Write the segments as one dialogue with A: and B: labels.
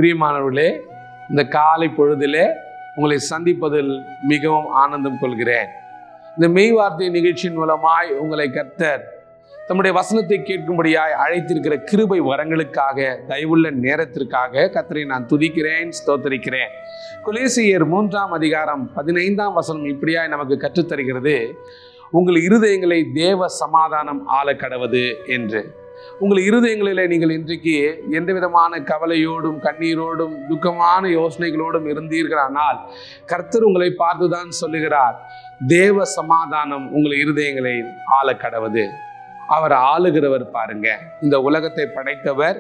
A: பிரியமானவர்களே, இந்த காலை பொழுதிலே உங்களை சந்திப்பதில் மிகவும் ஆனந்தம் கொள்கிறேன். இந்த மெய் வார்த்தை நிகழ்ச்சியின் மூலமாய் உங்களை கர்த்தர் தம்முடைய வசனத்தை கேட்கும்படியாய் அழைத்திருக்கிற கிருபை வரங்களுக்காக, தயவுள்ள நேரத்திற்காக கர்த்தரை நான் துதிக்கிறேன், ஸ்தோத்தரிக்கிறேன். கொலோசியர் 3ஆம் அதிகாரம் 15ஆம் வசனம் இப்படியாய் நமக்கு கற்றுத்தருகிறது, உங்கள் இருதயங்களை தேவ சமாதானம் ஆள கடவது என்று. உங்கள் இருதயங்களிலே நீங்கள் இன்றைக்கு எந்த விதமான கவலையோடும் கண்ணீரோடும் துக்கமான யோசனைகளோடும் இருந்தீர்களானால் கர்த்தர் உங்களை பார்த்துதான் சொல்லுகிறார், தேவ சமாதானம் உங்கள் இருதயங்களை ஆள கடவது. அவர் ஆளுகிறவர் பாருங்க. இந்த உலகத்தை படைத்தவர்,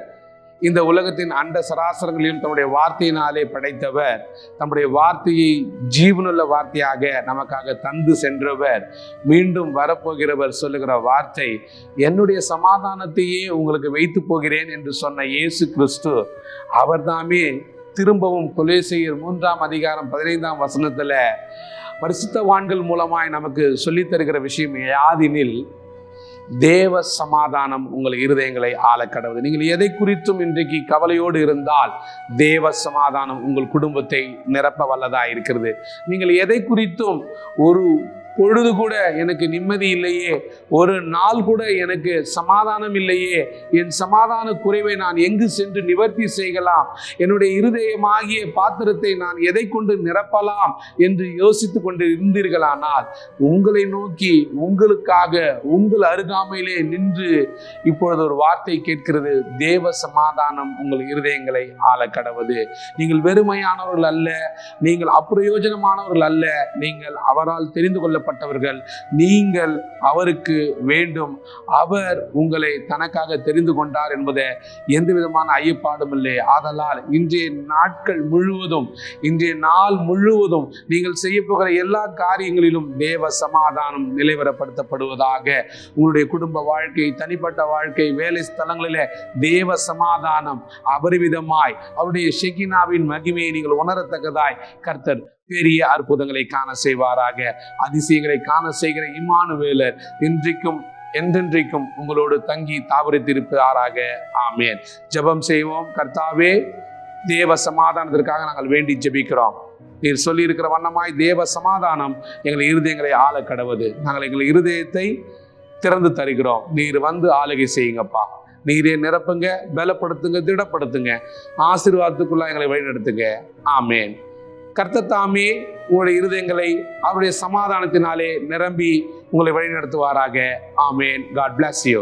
A: இந்த உலகத்தின் அண்ட சராசரங்களையும் தம்முடைய வார்த்தையினாலே படைத்தவர், தம்முடைய வார்த்தையை ஜீவனுள்ள வார்த்தையாக நமக்காக தந்து சென்றவர், மீண்டும் வரப்போகிறவர் சொல்லுகிற வார்த்தை, என்னுடைய சமாதானத்தையே உங்களுக்கு வைத்து போகிறேன் என்று சொன்ன இயேசு கிறிஸ்து அவர்தாமே திரும்பவும் கொலோசியர் 3ஆம் அதிகாரம் 15ஆம் வசனத்துல பரிசுத்தவான்கள் மூலமாய் நமக்கு சொல்லித் தருகிற விஷயம் யாதெனில், தேவ சமாதானம் உங்கள் இருதயங்களை ஆள கடவுது. நீங்கள் எதை குறித்தும் இன்றைக்கு கவலையோடு இருந்தால் தேவ சமாதானம் உங்கள் குடும்பத்தை நிரப்ப வல்லதா இருக்கிறது. நீங்கள் எதை குறித்தும் ஒரு பொழுது கூட எனக்கு நிம்மதி இல்லையே, ஒரு நாள் கூட எனக்கு சமாதானம் இல்லையே, என் சமாதான குறைவை நான் எங்கு சென்று நிவர்த்தி செய்யலாம், என்னுடைய இருதயமாகிய பாத்திரத்தை நான் எதை கொண்டு நிரப்பலாம் என்று யோசித்து கொண்டு இருந்தீர்களானால் உங்களை நோக்கி, உங்களுக்காக, உங்கள் அருகாமையிலே நின்று இப்பொழுது ஒரு வார்த்தை கேட்கிறது, தேவ சமாதானம் உங்கள் இருதயங்களை ஆள கடவது. நீங்கள் வெறுமையானவர்கள் அல்ல, நீங்கள் அப்பிரயோஜனமானவர்கள் அல்ல, நீங்கள் அவரால் தெரிந்து கொள்ளப்பட்டவர்கள். நீங்கள் அவருக்கு வேண்டும், அவர் உங்களை தனக்காக தெரிந்து கொண்டார் என்பதை எந்த விதமான ஐயப்பாடும் இல்லை. ஆதலால் இன்றைய நாட்கள் முழுவதும், இன்றைய நாள் முழுவதும் நீங்கள் செய்ய போகிற எல்லா காரியங்களிலும் தேவ சமாதானம் நிலைவரப்படுத்தப்படுவதாக. உங்களுடைய குடும்ப வாழ்க்கை, தனிப்பட்ட வாழ்க்கை, வேலை ஸ்தலங்களிலே தேவ சமாதானம் அபரிவிதமாய் அவருடைய ஷெகினாவின் மகிமையை நீங்கள் உணரத்தக்கதாய் கர்த்தர் பெரிய அற்புதங்களை காண செய்வாராக. அதிசயங்களை காண செய்கிற இம்மானுவேலர் இன்றைக்கும் என்றென்றைக்கும் உங்களோடு தங்கி தாவரித்திருப்பாராக. ஆமேன். ஜெபம் செய்வோம். கர்த்தாவே, தேவ சமாதானத்திற்காக நாங்கள் வேண்டி ஜெபிக்கிறோம். நீர் சொல்லி இருக்கிற வண்ணமாய் தேவ சமாதானம் எங்கள் இருதயங்களை ஆள கடவது. நாங்கள் எங்கள் இருதயத்தை திறந்து தருகிறோம். நீர் வந்து ஆளுகை செய்யுங்கப்பா. நீரே நிரப்புங்க, பலப்படுத்துங்க, திடப்படுத்துங்க, ஆசீர்வாதத்துக்குள்ள எங்களை வழிநடத்துங்க. ஆமேன். கர்த்தர் தாமே உங்களுடைய இருதயங்களை அவருடைய சமாதானத்தினாலே நிரம்பி உங்களை வழிநடத்துவாராக. ஆமேன். God bless you.